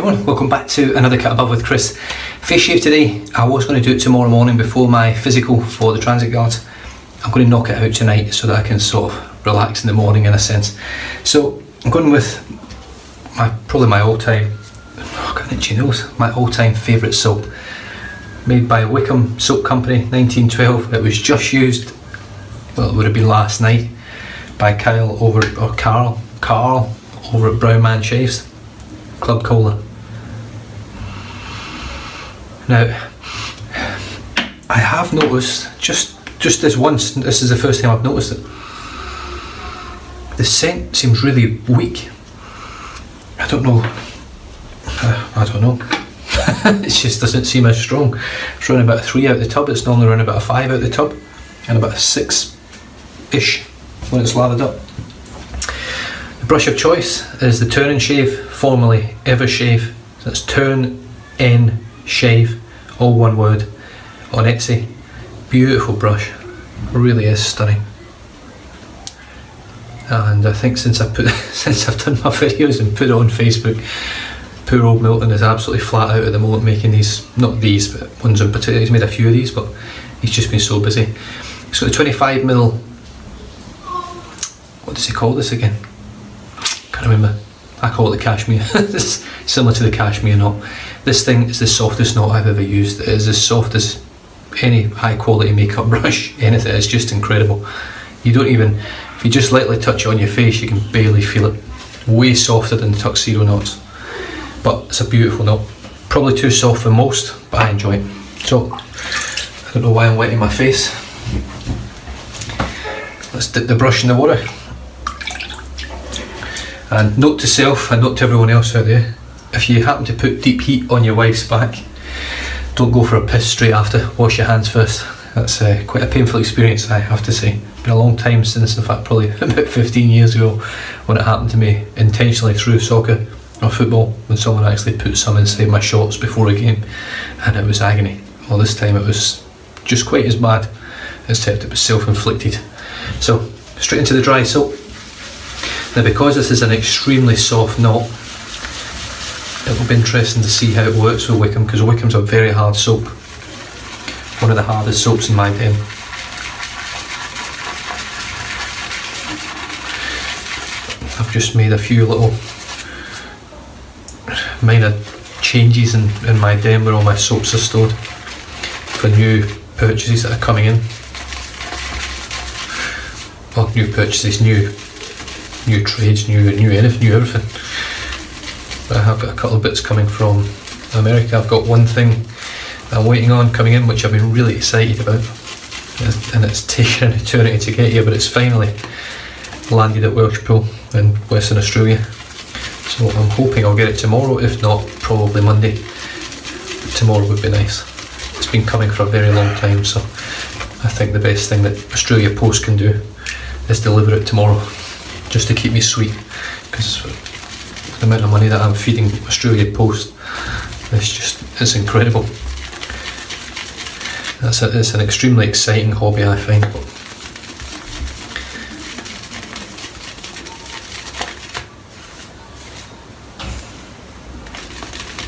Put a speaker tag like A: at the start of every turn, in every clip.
A: everyone, welcome back to another Cut Above with Chris. Face shave today. I was going to do it tomorrow morning before my physical for the transit guards. I'm going to knock it out tonight so that I can sort of relax in the morning in a sense. So I'm going with probably my all-time, my all-time favourite soap, made by Wickham Soap Company, 1912. It was just used, well, it would have been last night, by Carl over at Brown Man Shaves, Club Cola. Now, I have noticed just this once. This is the first time I've noticed it. The scent seems really weak. I don't know. It just doesn't seem as strong. It's running about a 3 out the tub. It's normally running about a 5 out the tub, and about a 6-ish when it's lathered up. The brush of choice is the TurnNShave, formerly Evershave. So that's TurnNShave, all one word, on Etsy. Beautiful brush, really is stunning. And I think since I've done my videos and put it on Facebook, poor old Milton is absolutely flat out at the moment making these, not these, but ones in particular. He's made a few of these, but he's just been so busy. So the 25mm, what does he call this again? Can't remember. I call it the cashmere. It's similar to the cashmere knot. This thing is the softest knot I've ever used. It is as soft as any high quality makeup brush, anything. It's just incredible. You don't even, if you just lightly touch it on your face, you can barely feel it. Way softer than the tuxedo knots. But it's a beautiful knot. Probably too soft for most, but I enjoy it. So, I don't know why I'm wetting my face. Let's dip the brush in the water. And note to self and note to everyone else out there, if you happen to put deep heat on your wife's back, don't go for a piss straight after. Wash your hands first. That's quite a painful experience, I have to say. It's been a long time since, in fact probably about 15 years ago, when it happened to me intentionally through soccer or football, when someone actually put some inside my shorts before a game, and it was agony. Well, this time it was just quite as bad, except it was self-inflicted. So, straight into the dry soap. Now, because this is an extremely soft knot, it will be interesting to see how it works with Wickham, because Wickham's a very hard soap. One of the hardest soaps in my den. I've just made a few little minor changes in my den where all my soaps are stored for new purchases that are coming in. Well, new purchases, new trades, new everything. But I have got a couple of bits coming from America. I've got one thing I'm waiting on coming in, which I've been really excited about, and it's taken an eternity to get here, but it's finally landed at Welshpool in Western Australia. So I'm hoping I'll get it tomorrow, if not probably Monday. Tomorrow would be nice. It's been coming for a very long time, so I think the best thing that Australia Post can do is deliver it tomorrow, just to keep me sweet, because the amount of money that I'm feeding Australia Post, it's incredible. It's an extremely exciting hobby, I find.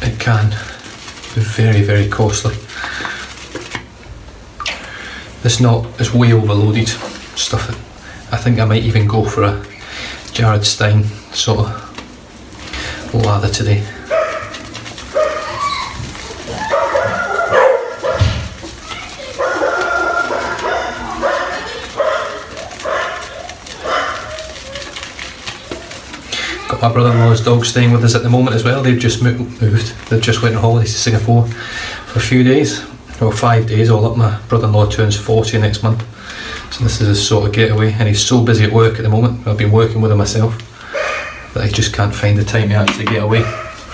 A: It can be very, very costly. This knot is way overloaded. Stuff it. I think I might even go for a Jared Stein sort of lather today. Got my brother-in-law's dog staying with us at the moment as well. They've just moved. They've just went on holidays to Singapore for a few days, or 5 days all up. My brother-in-law turns 40 next month. So this is a sort of getaway, and he's so busy at work at the moment. I've been working with him myself, that I just can't find the time to actually get away.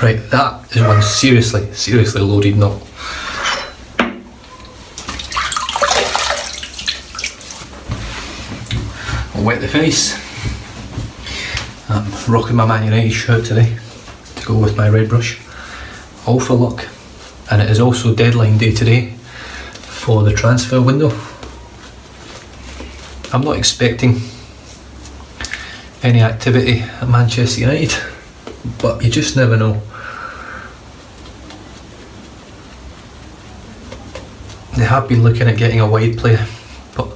A: Right, that is one seriously loaded knot. I'll wet the face. I'm rocking my MJ90 shirt today to go with my red brush. All for luck. And it is also deadline day today for the transfer window. I'm not expecting any activity at Manchester United, but you just never know. they have been looking at getting a wide player, but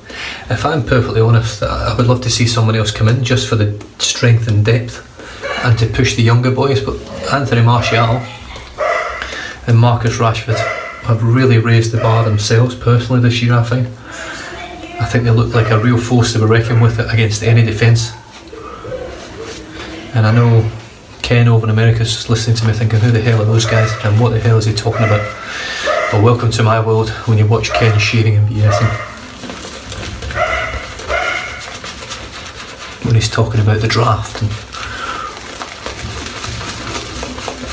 A: if I'm perfectly honest, I would love to see someone else come in just for the strength and depth and to push the younger boys. But Anthony Martial and Marcus Rashford have really raised the bar themselves personally this year, I think. I think they look like a real force to be reckoned with against any defence. And I know Ken over in America is just listening to me thinking, who the hell are those guys and what the hell is he talking about? Well, welcome to my world when you watch Ken shaving and BSing. When he's talking about the draft and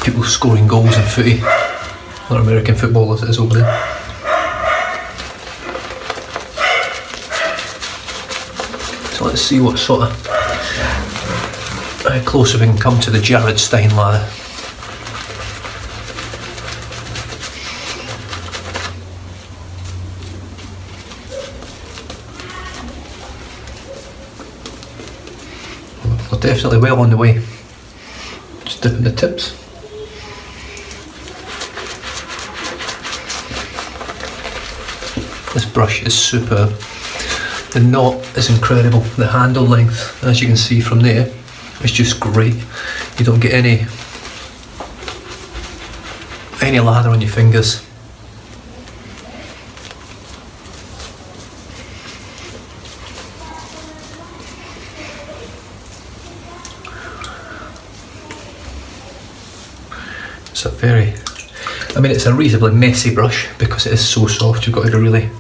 A: people scoring goals in footy, or American football as it is over there. So let's see what sort of how closer we can come to the Jared Stein ladder. We're definitely well on the way. Just dipping the tips. This brush is superb. The knot is incredible. The handle length, as you can see from there, is just great. You don't get any lather on your fingers. It's a very, I mean, it's a reasonably messy brush because it is so soft. You've got to be really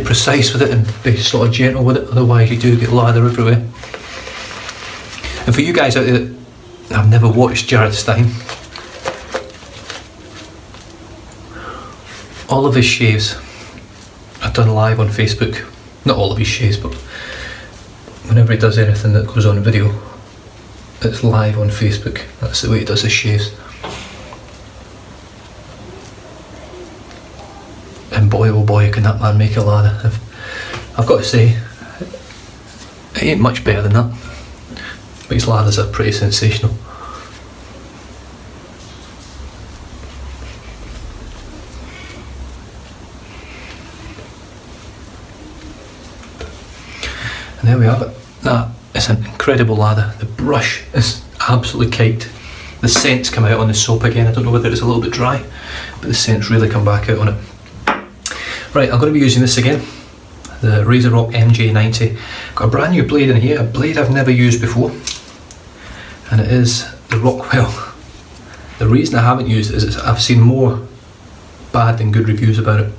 A: precise with it and be sort of gentle with it, otherwise you do get lather everywhere. And for you guys out there that have never watched Jared Stein, all of his shaves are done live on Facebook. Not all of his shaves, but whenever he does anything that goes on video, it's live on Facebook. That's the way he does his shaves. And boy oh boy can that man make a lather. I've got to say, it ain't much better than that, but his lathers are pretty sensational. And there we have it. That is an incredible lather. The brush is absolutely caked. The scents come out on the soap again. I don't know whether it's a little bit dry, but the scents really come back out on it. Right, I'm going to be using this again, the RazoRock MJ90. Got a brand new blade in here, a blade I've never used before, and it is the Rockwell. The reason I haven't used it is I've seen more bad than good reviews about it,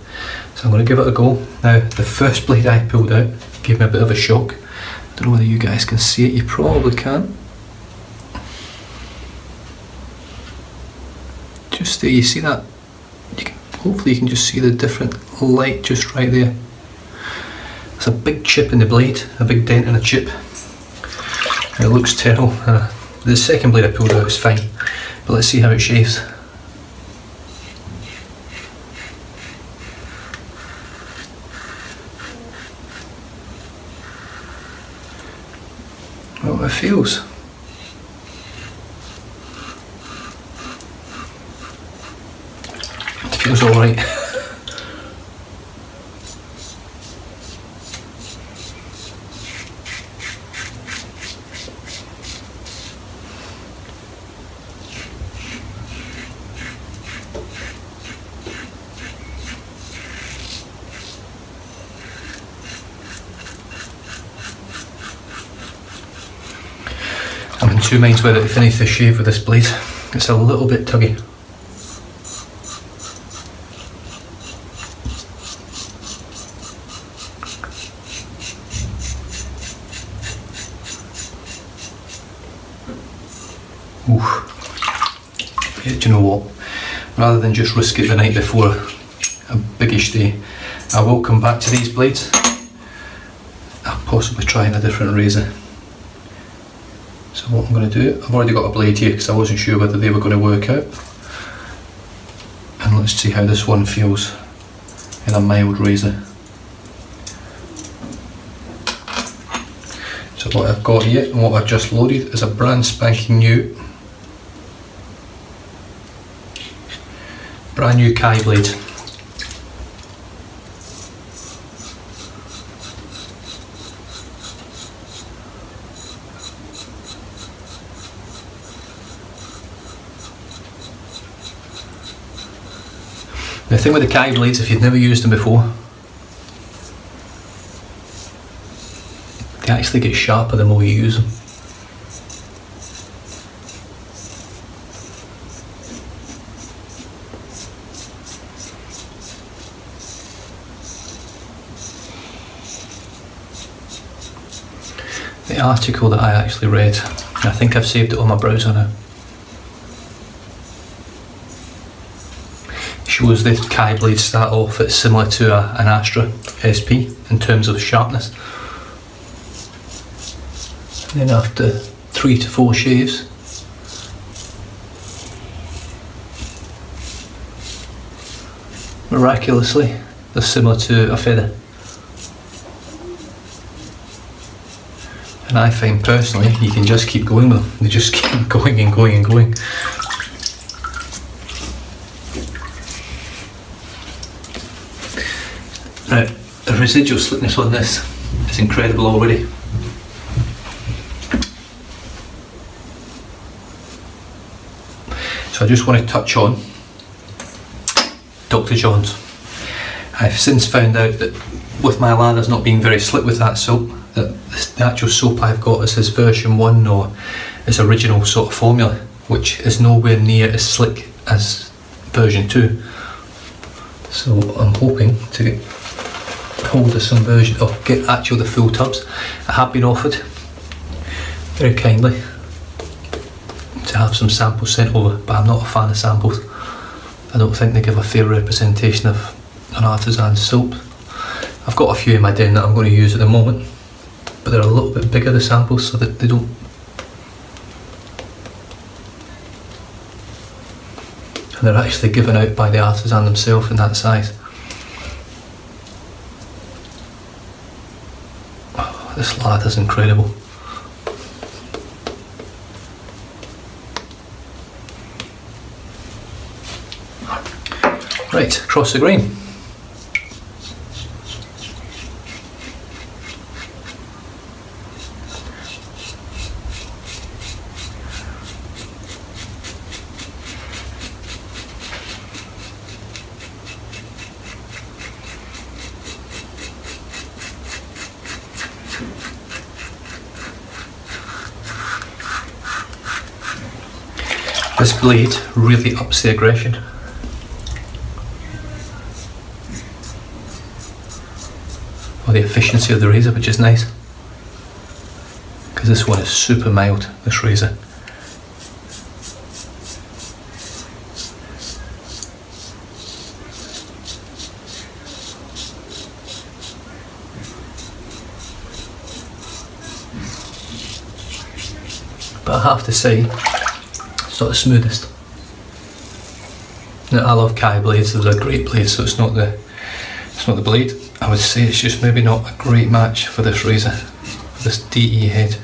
A: so I'm going to give it a go. Now, the first blade I pulled out gave me a bit of a shock. I don't know whether you guys can see it, you probably can. Just there, you see that? Hopefully you can just see the different light just right there. There's a big chip in the blade, a big dent in a chip. It looks terrible. The second blade I pulled out is fine, but let's see how it shaves. Well, it feels. Feels alright. I'm in two minds whether to finish the shave with this blade. It's a little bit tuggy. Yeah, do you know what? Rather than just risk it the night before a biggish day, I will come back to these blades. I'll possibly try a different razor. So what I'm going to do, I've already got a blade here because I wasn't sure whether they were going to work out. And let's see how this one feels in a mild razor. what I've got here and what I've just loaded is a brand spanking new Kai blade. The thing with the Kai blades, if you've never used them before, they actually get sharper the more you use them. The article that I actually read, and I think I've saved it on my browser now, shows the Kai blades start off at similar to an Astra SP in terms of sharpness. And then after 3 to 4 shaves, miraculously, they're similar to a feather. And I find personally, you can just keep going with them. They just keep going and going and going. Now, the residual slickness on this is incredible already. So I just want to touch on Dr. John's. I've since found out that with my lathers not being very slick with that soap, that the actual soap I've got is his version 1 or his original sort of formula, which is nowhere near as slick as version 2. So I'm hoping to get hold of some version, or get actual the full tubs. I have been offered very kindly to have some samples sent over, but I'm not a fan of samples. I don't think they give a fair representation of an artisan soap. I've got a few in my den that I'm going to use at the moment, but they're a little bit bigger, the samples, so that they don't, and they're actually given out by the artisan themselves in that size. Oh, this lather's incredible. Right, across the grain. This blade really ups the aggression. Or the efficiency of the razor, which is nice. Because this one is super mild, this razor. But I have to say, it's not the smoothest. Now, I love Kai blades, they're a great blade, so it's not the blade. I would say it's just maybe not a great match for this razor, for this DE head.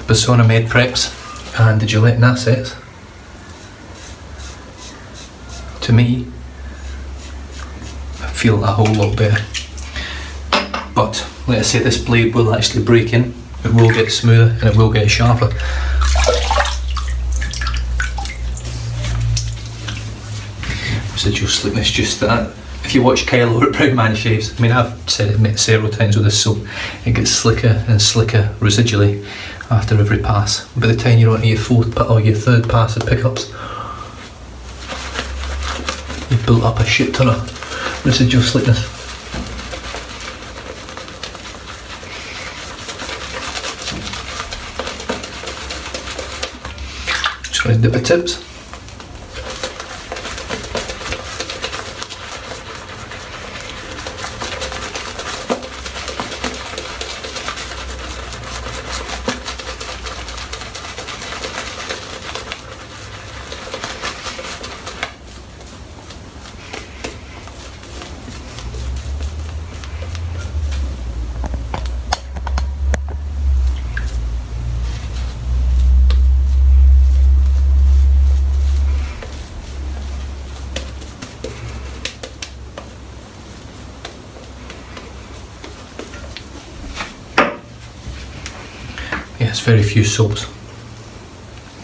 A: Persona Med Preps and the Gillette Assets, to me, I feel a whole lot better. But let us say this blade will actually break in, it will get smoother and it will get sharper. Residual slickness, just that. If you watch Kyle over at Brown Man Shaves, I mean, I've said it several times with this soap, it gets slicker and slicker residually after every pass. By the time you're on to your fourth or your third pass of pickups, you've built up a shit ton of residual slickness. Just going to dip the tips. very few soaps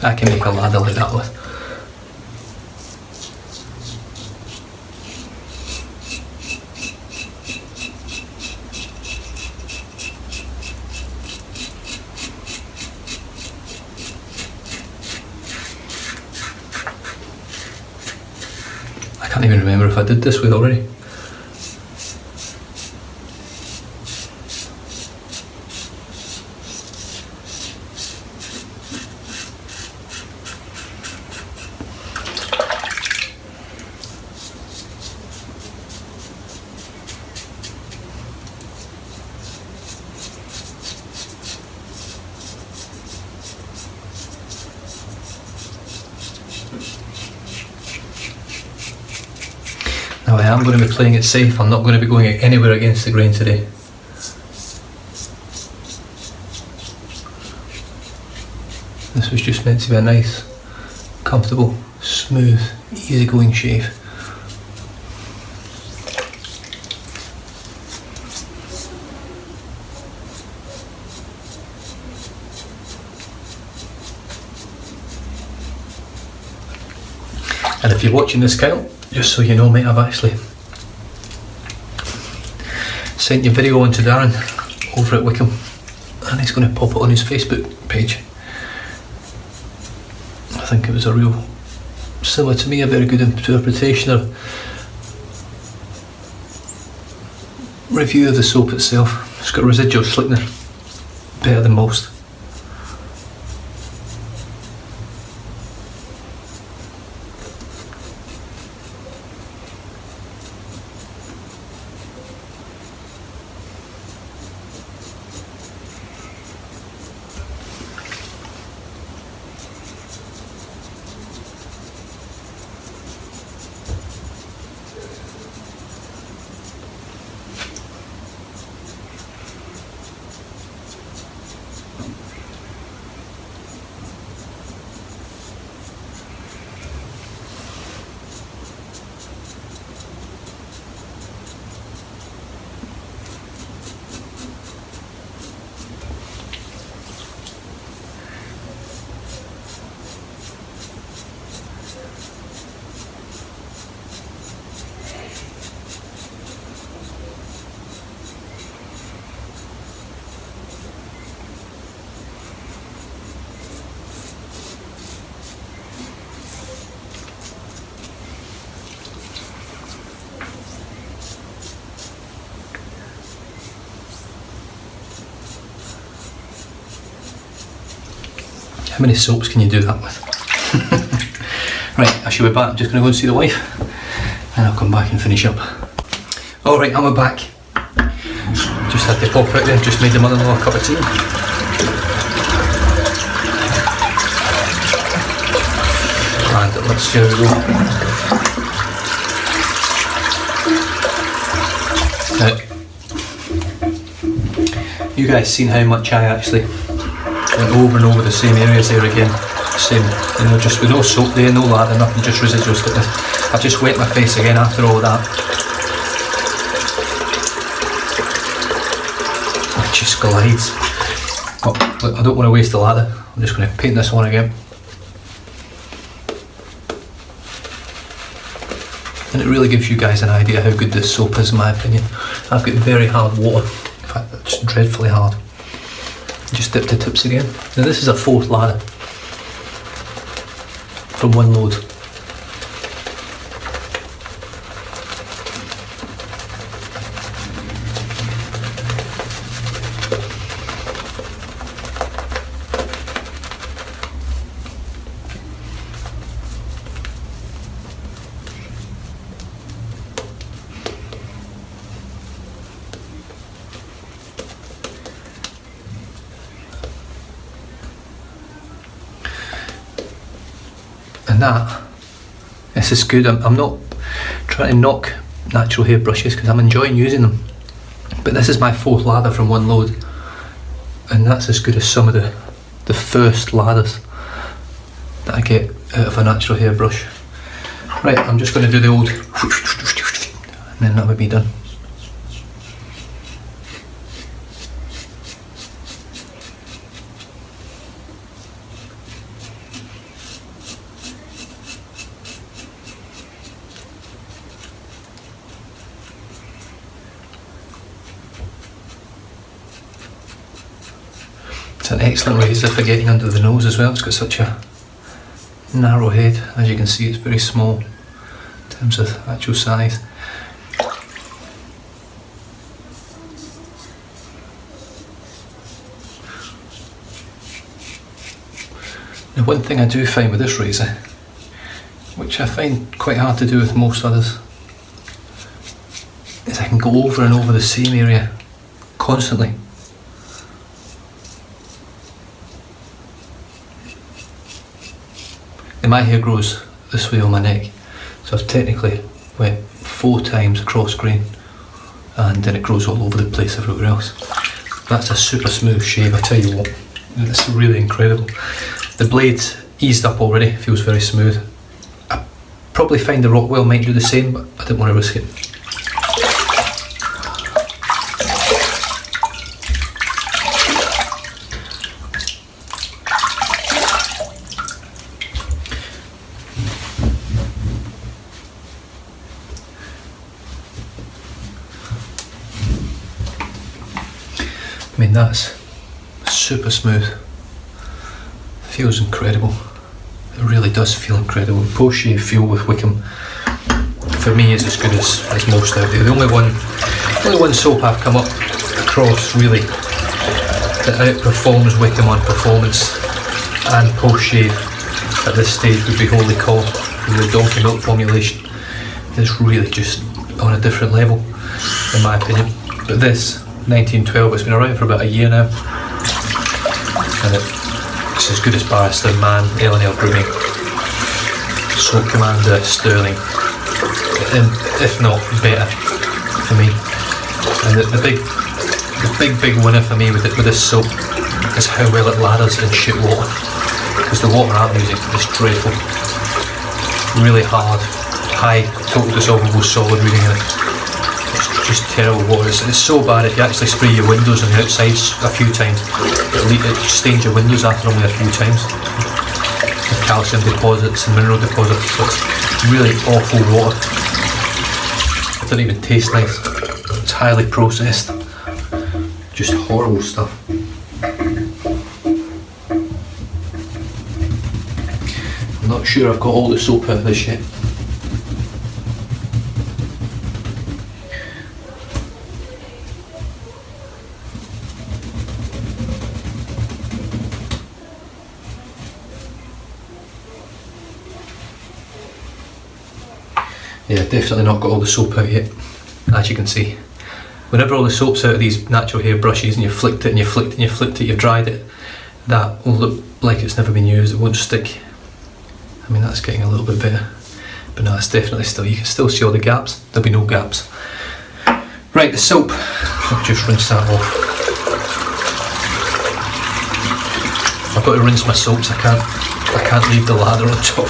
A: I can make a ladder like that with. I can't even remember if I did this with already. Now I am going to be playing it safe, I'm not going to be going anywhere against the grain today. This was just meant to be a nice, comfortable, smooth, easygoing shave. And if you're watching this, Kyle, just so you know, mate, I've actually sent your video on to Darren over at Wickham, and he's going to pop it on his Facebook page. I think it was a real, similar to me, a very good interpretation or review of the soap itself. It's got residual slickness, better than most. How many soaps can you do that with? Right, I should be back. I'm just going to go and see the wife and I'll come back and finish up. Alright, I'm back. Just had to pop out there, just made the mother-in-law a cup of tea. And let's see how we go. Now, you guys seen how much I actually went over and over the same areas there again. Same, you know, just with no soap there, no lather, nothing, just residual slickness. I've just wet my face again after all that. It just glides. Oh, look, I don't want to waste the lather. I'm just going to paint this one again. And it really gives you guys an idea how good this soap is, in my opinion. I've got very hard water. In fact, it's dreadfully hard. Just dip the tips again. Now this is a fourth lather from one load. And this is good. I'm not trying to knock natural hair brushes because I'm enjoying using them, but this is my fourth lather from one load, and that's as good as some of the first lathers that I get out of a natural hair brush. Right, I'm just going to do the old and then that would be done. an excellent razor for getting under the nose as well. It's got such a narrow head. As you can see, it's very small in terms of actual size. Now, one thing I do find with this razor, which I find quite hard to do with most others, is I can go over and over the same area constantly. And my hair grows this way on my neck, so I've technically went 4 times across grain, and then it grows all over the place everywhere else. That's a super smooth shave, I tell you what. It's really incredible. The blade's eased up already, feels very smooth. I probably find the Rockwell might do the same, but I didn't want to risk it. I mean, that's super smooth. Feels incredible. It really does feel incredible. Post shave feel with Wickham for me is as good as most out there. The only one soap I've come up across really that outperforms Wickham on performance and post shave at this stage would be Holy Call. The donkey milk formulation is really just on a different level in my opinion. But this 1912, it's been around for about a year now, and it's as good as Barrister Man, L&L Grooming, Soap Commander, Sterling, and if not better for me. And the big winner for me with this soap is how well it lathers in shit water, because the water I'm using is dreadful, really hard, high total dissolvable solid reading in it. Just terrible water. It's so bad if you actually spray your windows on the outsides a few times, it stains your windows after only a few times with calcium deposits and mineral deposits. So it's really awful water. It doesn't even taste nice. It's highly processed. Just horrible stuff. I'm not sure I've got all the soap out of this yet. Yeah, definitely not got all the soap out yet. As you can see, whenever all the soap's out of these natural hair brushes and you flicked it and you flicked it and you flicked it, you've dried it, that will look like it's never been used, it won't stick. I mean, that's getting a little bit better, but no, it's definitely still, you can still see all the gaps, there'll be no gaps. Right, the soap, I'll just rinse that off. I've got to rinse my soaps, I can't leave the lather on top.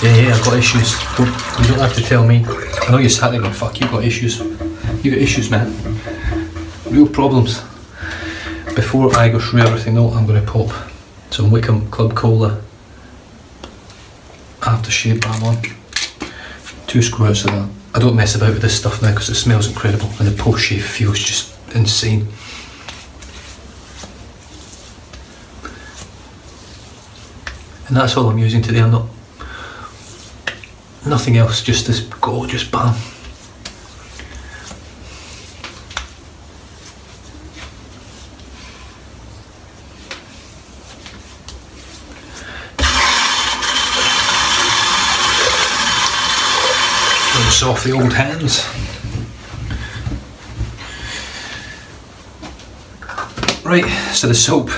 A: Yeah, I've got issues. You don't have to tell me. I know you sat there going, fuck, you've got issues. You got issues, man. Real problems. Before I go through everything though, I'm going to pop some Wickham Club Cola aftershave balm on. 2 squirts of that. I don't mess about with this stuff now because it smells incredible and the post shave feels just insane. And that's all I'm using today. I'm not nothing else, just this gorgeous balm. Rinse off the old hands. Right, so the soap,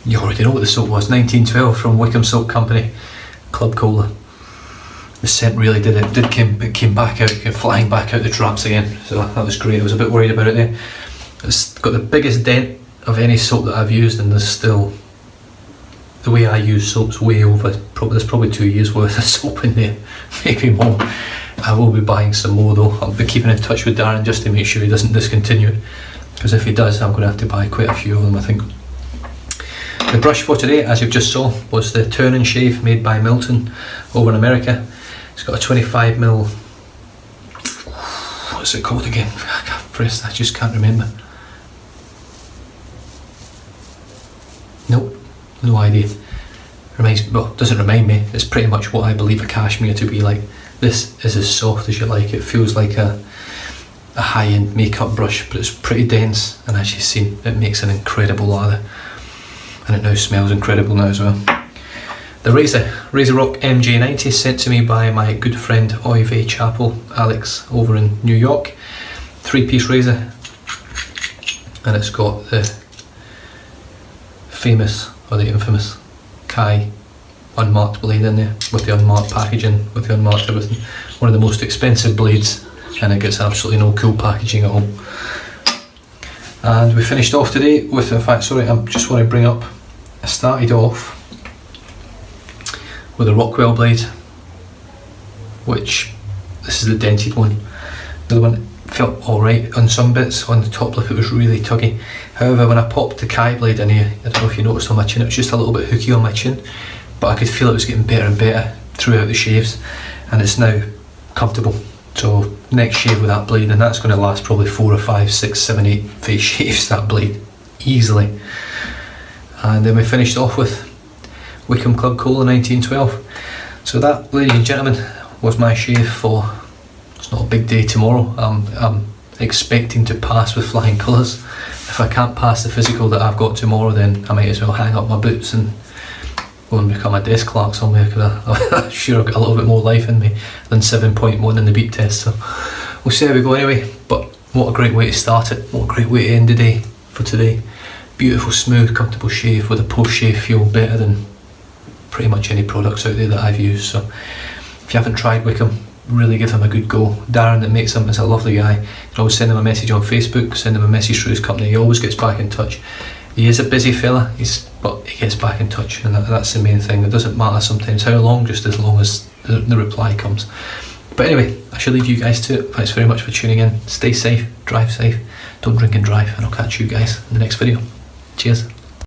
A: you already know what the soap was, 1912 from Wickham Soap Company, Club Cola. The scent really came back out, came flying back out the traps again, so that was great. I was a bit worried about it there. It's got the biggest dent of any soap that I've used, and there's still, the way I use soap's way over, there's probably 2 years worth of soap in there, maybe more. I will be buying some more though. I'll be keeping in touch with Darren just to make sure he doesn't discontinue it, because if he does, I'm going to have to buy quite a few of them, I think. The brush for today, as you've just saw, was the TurnNShave made by Milton over in America. It's got a 25mm, what's it called again? I just can't remember. no idea. Doesn't remind me, it's pretty much what I believe a cashmere to be like. This is as soft as you like. It feels like a high-end makeup brush, but it's pretty dense, and as you've seen, it makes an incredible lather, and it now smells incredible now as well. The RazoRock MJ90, sent to me by my good friend Oive Chapel, Alex, over in New York. 3-piece razor, and it's got the famous, or the infamous, Kai unmarked blade in there, with the unmarked packaging, with the unmarked everything. One of the most expensive blades, and it gets absolutely no cool packaging at all. And we finished off today with, in fact, sorry, I just want to bring up, I started off with a Rockwell blade, which, this is the dented one. The other one felt alright on some bits. On the top lip it was really tuggy. However, when I popped the Kai blade in here, I don't know if you noticed on my chin, it was just a little bit hooky on my chin, but I could feel it was getting better and better throughout the shaves, and it's now comfortable. So next shave with that blade, and that's going to last probably 4 or 5, 6, 7, 8 face shaves, that blade, easily. And then we finished off with Wickham Club Cola 1912. So that, ladies and gentlemen, was my shave for, it's not a big day tomorrow. I'm expecting to pass with flying colours. If I can't pass the physical that I've got tomorrow, then I might as well hang up my boots and go and become a desk clerk somewhere, because I'm sure I've got a little bit more life in me than 7.1 in the beep test. So we'll see how we go anyway. But what a great way to start it, what a great way to end the day for today. Beautiful, smooth, comfortable shave with a post shave feel better than pretty much any products out there that I've used. So if you haven't tried Wickham, really give him a good go. Darren that makes him is a lovely guy. You can always send him a message on Facebook, send him a message through his company. He always gets back in touch. He is a busy fella, but he gets back in touch, and that's the main thing. It doesn't matter sometimes how long, just as long as the reply comes. But anyway, I shall leave you guys to it. Thanks very much for tuning in. Stay safe, drive safe, don't drink and drive, and I'll catch you guys in the next video. Cheers.